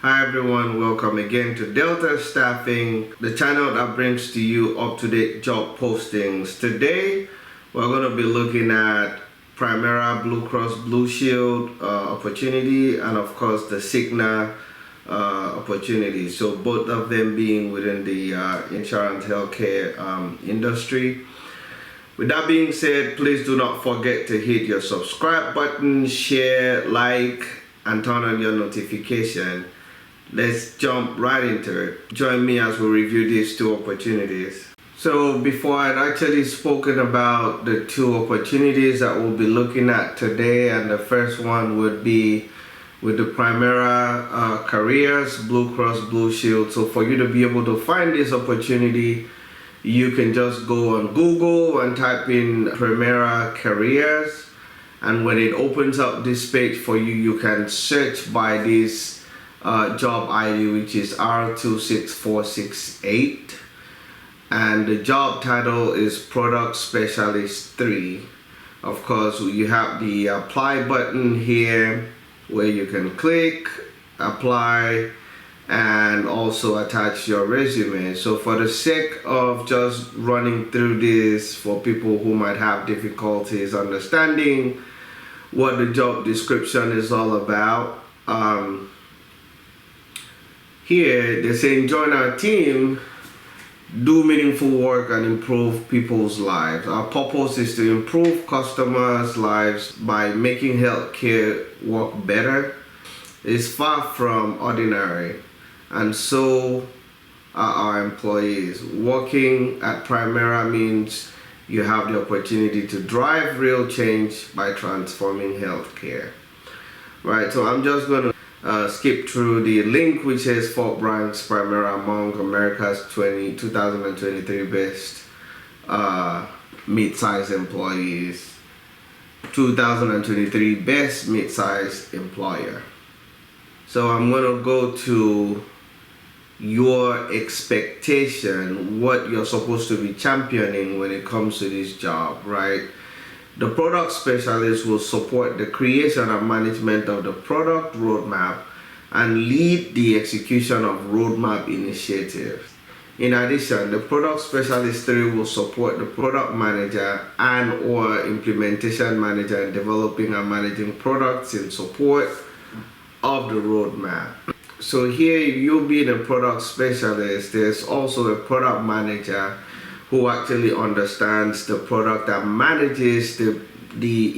Hi everyone, welcome again to Delta Staffing, the channel that brings to you up-to-date job postings. Today, we're going to be looking at Primera Blue Cross Blue Shield opportunity and of course the Cigna opportunity. So both of them being within the insurance healthcare industry. With that being said, please do not forget to hit your subscribe button, share, like, and turn on your notification. Let's jump right into it. Join me as we review these two opportunities. So before I'd actually spoken about the two opportunities that we'll be looking at today, and the first one would be with the Primera Careers Blue Cross Blue Shield. So for you to be able to find this opportunity, you can just go on Google and type in Primera Careers, and when it opens up this page for you, you can search by this job ID, which is R26468, and the job title is Product Specialist 3. Of course, you have the apply button here where you can click, apply, and also attach your resume. So for the sake of just running through this for people who might have difficulties understanding what the job description is all about, here they're saying join our team, do meaningful work and improve people's lives. Our purpose is to improve customers' lives by making healthcare work better. It's far from ordinary, and so are our employees. Working at Primera means you have the opportunity to drive real change by transforming healthcare. Right, so I'm just going to skip through the link, which says Fort Branch Primera among America's 2023 best mid-sized employees, 2023 best mid-sized employer. So I'm going to go to your expectation, what you're supposed to be championing when it comes to this job, right? The product specialist will support the creation and management of the product roadmap and lead the execution of roadmap initiatives. In addition, the product specialist 3 will support the product manager and or implementation manager in developing and managing products in support of the roadmap. So here, you being a product specialist, there's also a product manager who actually understands the product and manages the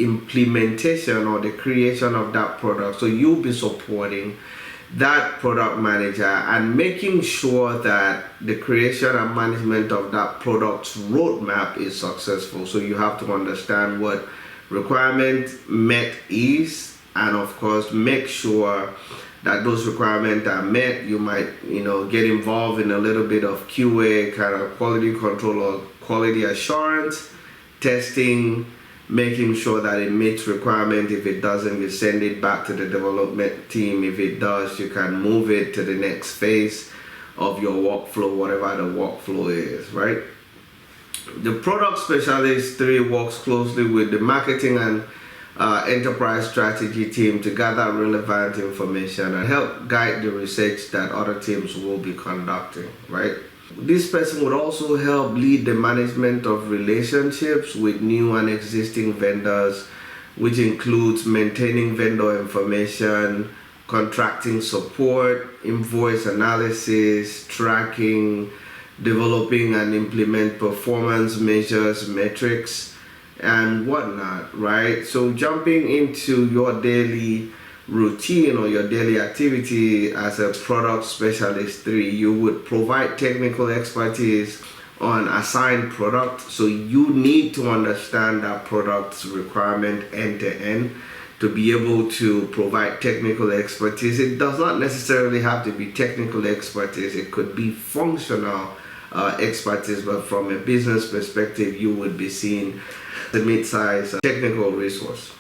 implementation or the creation of that product. So you'll be supporting that product manager and making sure that the creation and management of that product's roadmap is successful. So you have to understand what requirement met is, and of course make sure that those requirements are met. You might, get involved in a little bit of QA, kind of quality control or quality assurance, testing, making sure that it meets requirement. If it doesn't, you send it back to the development team. If it does, you can move it to the next phase of your workflow, whatever the workflow is, right? The product specialist 3 works closely with the marketing and enterprise strategy team to gather relevant information and help guide the research that other teams will be conducting, right? This person would also help lead the management of relationships with new and existing vendors, which includes maintaining vendor information, contracting support, invoice analysis, tracking, developing and implement performance measures, metrics, and whatnot, right? So jumping into your daily routine or your daily activity as a product specialist 3, you would provide technical expertise on assigned product. So you need to understand that product's requirement end to end to be able to provide technical expertise. It does not necessarily have to be technical expertise. It could be functional expertise, but from a business perspective, you would be seeing the mid-size technical resource.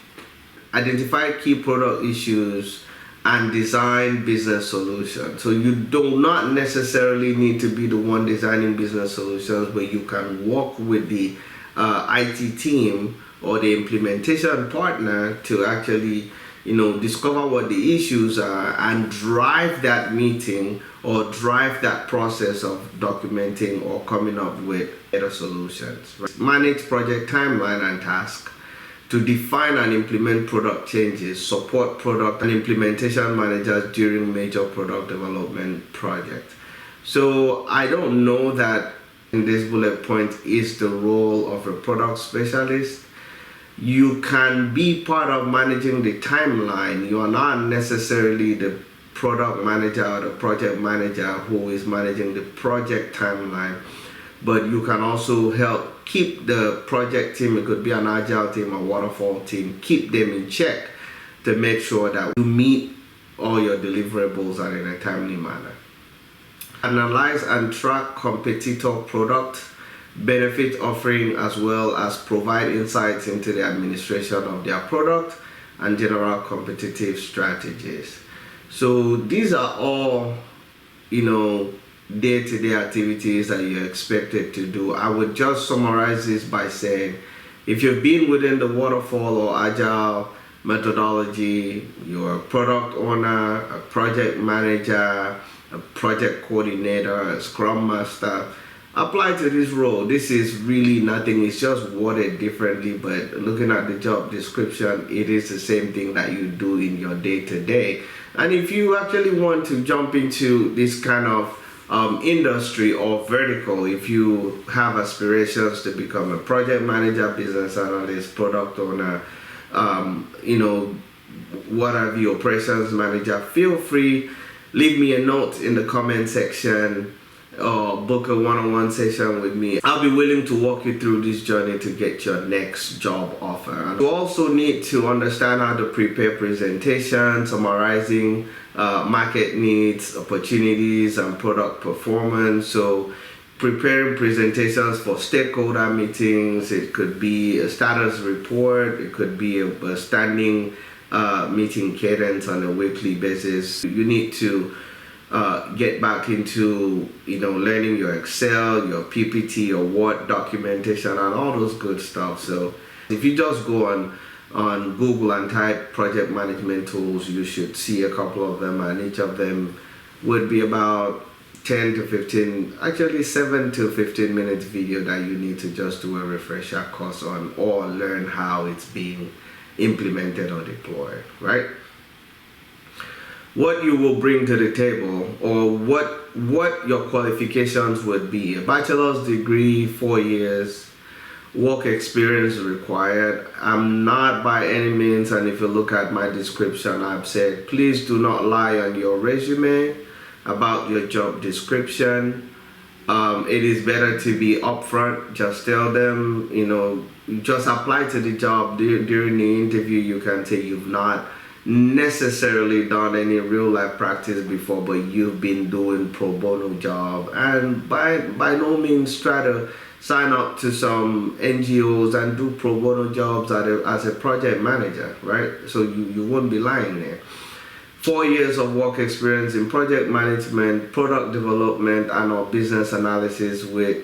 Identify key product issues and design business solutions. So you do not necessarily need to be the one designing business solutions, but you can work with the IT team or the implementation partner to actually discover what the issues are and drive that meeting or drive that process of documenting or coming up with better solutions. Right? Manage project timeline and task. To define and implement product changes, support product and implementation managers during major product development projects. So I don't know that in this bullet point is the role of a product specialist. You can be part of managing the timeline. You are not necessarily the product manager or the project manager who is managing the project timeline, but you can also help keep the project team, it could be an agile team, a waterfall team, keep them in check to make sure that you meet all your deliverables and in a timely manner. Analyze and track competitor product benefit offering, as well as provide insights into the administration of their product and general competitive strategies. So these are all, day-to-day activities that you're expected to do. I would just summarize this by saying, if you've been within the waterfall or agile methodology, you're a product owner, a project manager, a project coordinator, a scrum master, apply to this role. This is really nothing, it's just worded differently, but looking at the job description, it is the same thing that you do in your day-to-day. And if you actually want to jump into this kind of industry or vertical, if you have aspirations to become a project manager, business analyst, product owner, what have you, operations manager, feel free, leave me a note in the comment section or book a one-on-one session with me. I'll be willing to walk you through this journey to get your next job offer. And you also need to understand how to prepare presentations, summarizing market needs, opportunities, and product performance. So preparing presentations for stakeholder meetings, it could be a status report, it could be a standing meeting cadence on a weekly basis. You need to get back into learning your Excel, your PPT, your Word documentation, and all those good stuff. So if you just go on Google and type project management tools, you should see a couple of them, and each of them would be about 10 to 15, actually 7 to 15 minutes video that you need to just do a refresher course on or learn how it's being implemented or deployed, right? What you will bring to the table, or what your qualifications would be: a bachelor's degree, 4 years, work experience required. I'm not by any means, and if you look at my description, I've said please do not lie on your resume about your job description. It is better to be upfront. Just tell them, just apply to the job. During the interview, you can say you've not necessarily done any real life practice before, but you've been doing pro bono job, and by no means try to sign up to some NGOs and do pro bono jobs as a project manager, right? So you won't be lying there. 4 years of work experience in project management, product development, and or business analysis with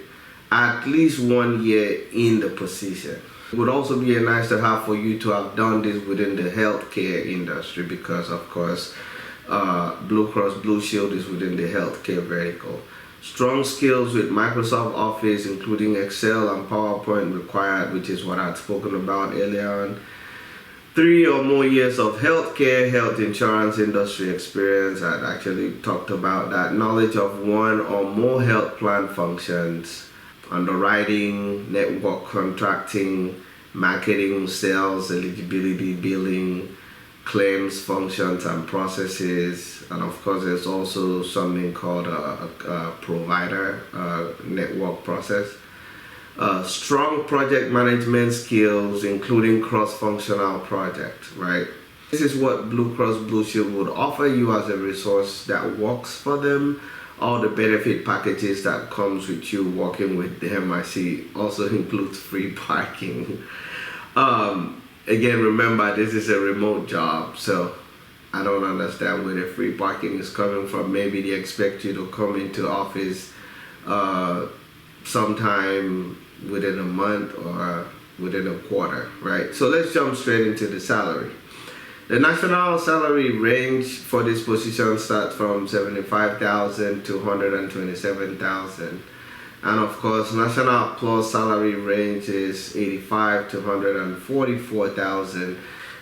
at least 1 year in the position. It would also be nice to have for you to have done this within the healthcare industry, because of course Blue Cross Blue Shield is within the healthcare vertical. Strong skills with Microsoft Office, including Excel and PowerPoint required, which is what I'd spoken about earlier on. 3 or more years of healthcare, health insurance industry experience. I'd actually talked about that. Knowledge of 1 or more health plan functions: underwriting, network contracting, marketing, sales, eligibility, billing, claims functions and processes. And of course, there's also something called a provider network process. Strong project management skills, including cross-functional projects, right? This is what Blue Cross Blue Shield would offer you as a resource that works for them. All the benefit packages that comes with you working with them, I see, also includes free parking. Again, remember, this is a remote job, so I don't understand where the free parking is coming from. Maybe they expect you to come into office sometime within a month or within a quarter, right? So let's jump straight into the salary. The national salary range for this position starts from 75,000 to 127,000. And of course, national plus salary range is 85 to 144,000.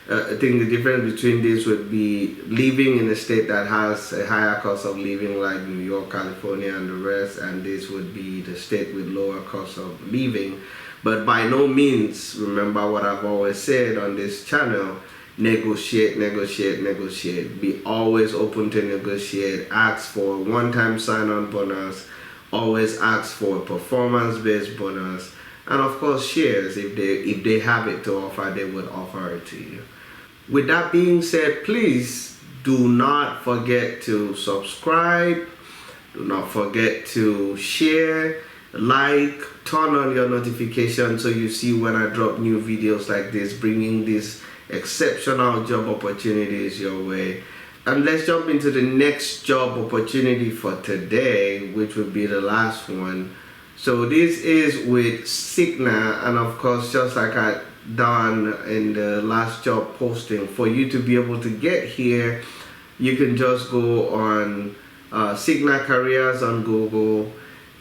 I think the difference between these would be living in a state that has a higher cost of living like New York, California and the rest, and this would be the state with lower cost of living. But by no means, remember what I've always said on this channel, negotiate, negotiate, negotiate. Be always open to negotiate. Ask for a one-time sign-on bonus. Always ask for a performance-based bonus. And of course, shares. If they have it to offer, they would offer it to you. With that being said, please do not forget to subscribe. Do not forget to share, like, turn on your notifications so you see when I drop new videos like this, bringing these exceptional job opportunities your way. And let's jump into the next job opportunity for today, which will be the last one. So this is with Cigna, and of course, just like I done in the last job posting, for you to be able to get here, you can just go on Cigna Careers on Google.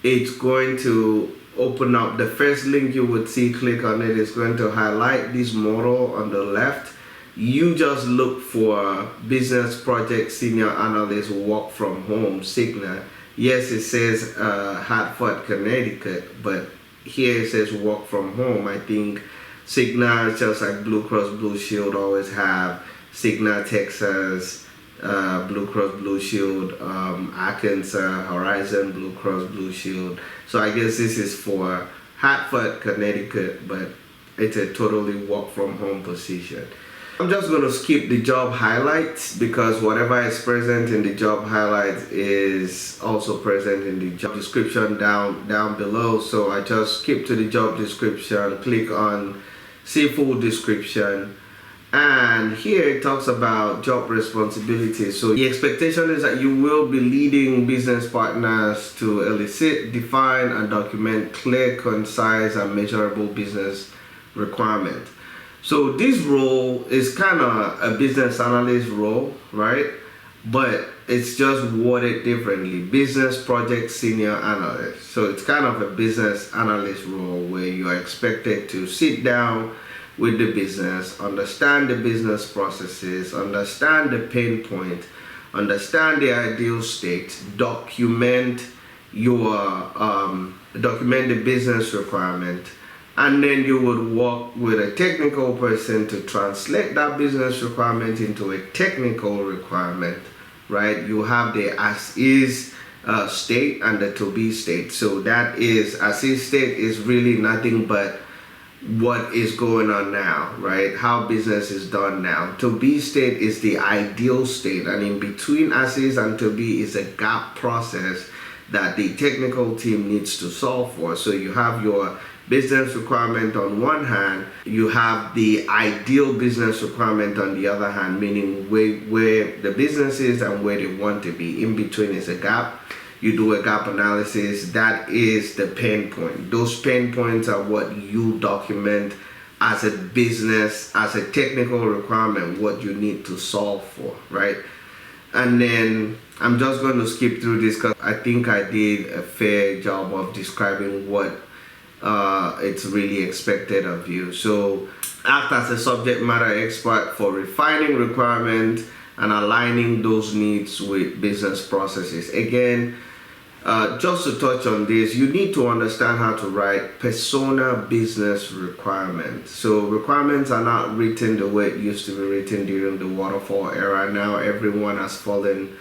It's going to open up the first link you would see. Click on it. It's going to highlight this model on the left. You just look for business project senior analyst work from home Cigna. Yes, it says Hartford, Connecticut, but here it says work from home. I think Cigna, just like Blue Cross Blue Shield, always have Cigna, Texas, Blue Cross Blue Shield, Arkansas, Horizon, Blue Cross Blue Shield. So I guess this is for Hartford, Connecticut, but it's a totally work from home position. I'm just going to skip the job highlights because whatever is present in the job highlights is also present in the job description down below. So I just skip to the job description, click on see full description, and here it talks about job responsibilities. So the expectation is that you will be leading business partners to elicit, define, and document clear, concise, and measurable business requirements. So this role is kind of a business analyst role, right? But it's just worded differently. Business project senior analyst. So it's kind of a business analyst role where you are expected to sit down with the business, understand the business processes, understand the pain point, understand the ideal state, document the business requirement, and then you would work with a technical person to translate that business requirement into a technical requirement, right? You have the as is state and the to be state. So that is, as is state is really nothing but what is going on now, right? How business is done now. To be state is the ideal state, and in between as is and to be is a gap process that the technical team needs to solve for. So you have your business requirement on one hand, you have the ideal business requirement on the other hand, meaning where the business is and where they want to be. In between is a gap. You do a gap analysis. That is the pain point. Those pain points are what you document as a business, as a technical requirement, what you need to solve for, right? And then I'm just going to skip through this because I think I did a fair job of describing what it's really expected of you. So act as a subject matter expert for refining requirements and aligning those needs with business processes. Again, just to touch on this, you need to understand how to write persona business requirements. So requirements are not written the way it used to be written during the waterfall era. Now everyone has fallen.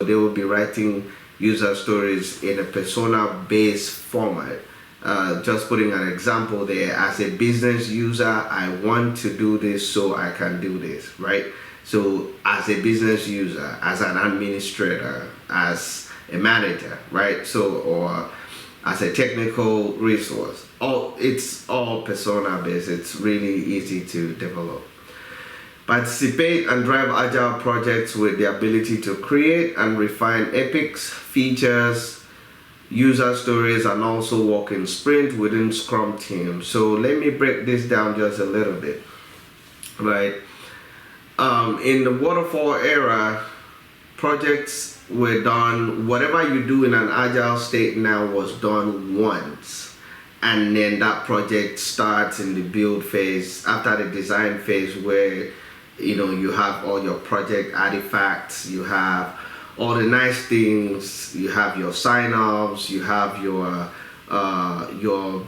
They will be writing user stories in a persona based format. Just putting an example there, as a business user, I want to do this so I can do this, right? So as a business user, as an administrator, as a manager, right? So, or as a technical resource, it's all persona based. It's really easy to develop. Participate and drive agile projects with the ability to create and refine epics, features, user stories, and also work in sprint within Scrum team. So let me break this down just a little bit, right? In the waterfall era, projects were done, whatever you do in an agile state now was done once. And then that project starts in the build phase, after the design phase, where you have all your project artifacts, you have all the nice things, you have your sign-offs, you have your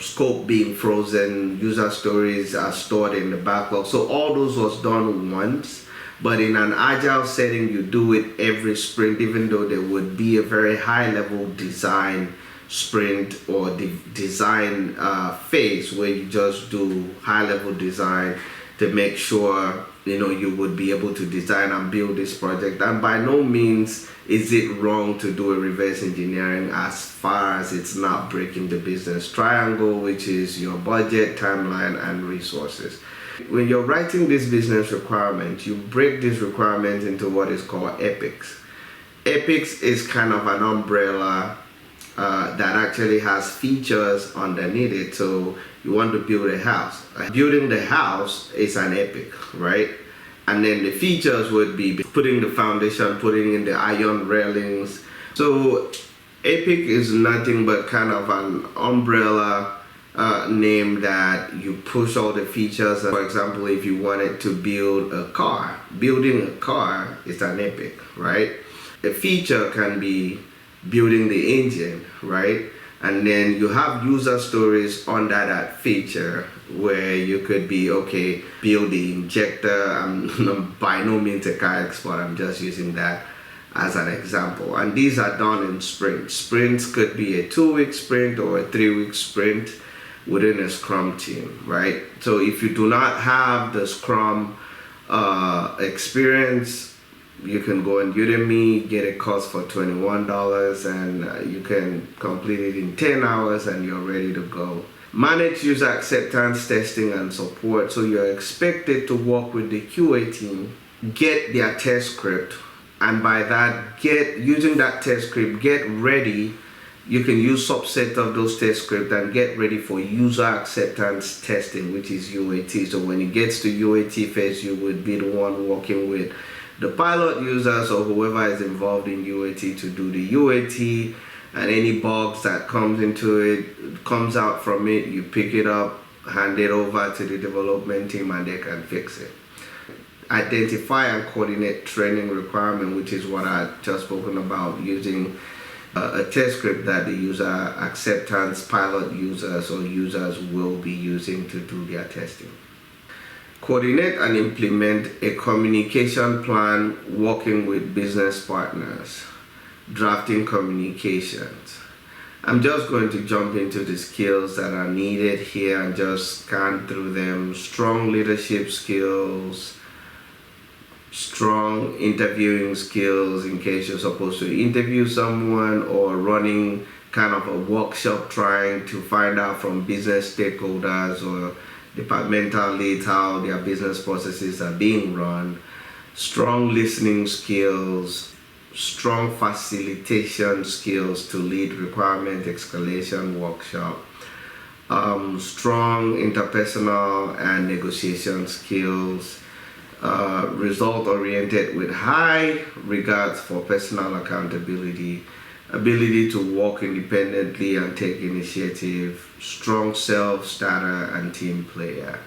scope being frozen, user stories are stored in the backlog. So all those was done once. But in an agile setting, you do it every sprint, even though there would be a very high level design sprint or design phase where you just do high level design to make sure you would be able to design and build this project. And by no means is it wrong to do a reverse engineering as far as it's not breaking the business triangle, which is your budget, timeline, and resources. When you're writing this business requirement, you break these requirements into what is called epics. Epics is kind of an umbrella that actually has features underneath it. So you want to build a house. Building the house is an epic, right? And then the features would be putting the foundation, putting in the iron railings. So epic is nothing but kind of an umbrella name that you push all the features. For example, if you wanted to build a car, building a car is an epic, right? A feature can be building the engine, right? And then you have user stories under that feature where you could be, okay, build the injector. I'm by no means a car expert, I'm just using that as an example. And these are done in sprints. Sprints could be a 2-week sprint or a 3-week sprint within a Scrum team, right? So if you do not have the Scrum experience, you can go on Udemy, get a course for $21, and you can complete it in 10 hours and you're ready to go. Manage user acceptance testing and support. So you're expected to work with the QA team, get their test script, and by that, using that test script, get ready. You can use subset of those test scripts and get ready for user acceptance testing, which is UAT. So when it gets to UAT phase, you would be the one working with the pilot users or whoever is involved in UAT to do the UAT, and any bugs that comes out from it, you pick it up, hand it over to the development team, and they can fix it. Identify and coordinate training requirement, which is what I just spoken about, using a test script that the user acceptance pilot users or users will be using to do their testing. Coordinate and implement a communication plan working with business partners. Drafting communications. I'm just going to jump into the skills that are needed here and just scan through them. Strong leadership skills, strong interviewing skills in case you're supposed to interview someone or running kind of a workshop trying to find out from business stakeholders or departmental leads how their business processes are being run. Strong listening skills, strong facilitation skills to lead requirement escalation workshop, strong interpersonal and negotiation skills, result oriented with high regards for personal accountability, ability to work independently and take initiative, strong self-starter and team player.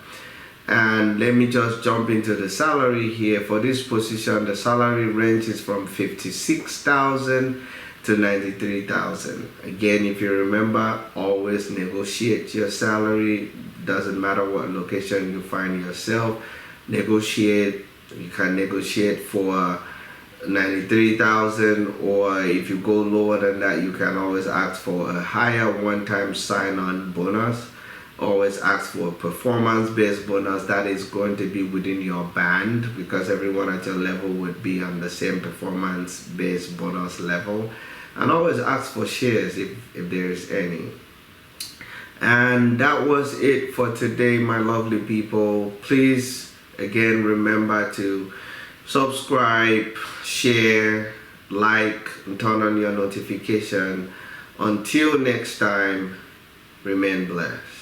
And let me just jump into the salary here. For this position, the salary range is from $56,000 to $93,000. Again, if you remember, always negotiate your salary. Doesn't matter what location you find yourself. Negotiate. You can negotiate for $93,000, or if you go lower than that, you can always ask for a higher one-time sign-on bonus. Always ask for a performance-based bonus that is going to be within your band, because everyone at your level would be on the same performance-based bonus level. And always ask for shares if there is any. And that was it for today, my lovely people. Please, again, remember to subscribe, share, like, and turn on your notification. Until next time, remain blessed.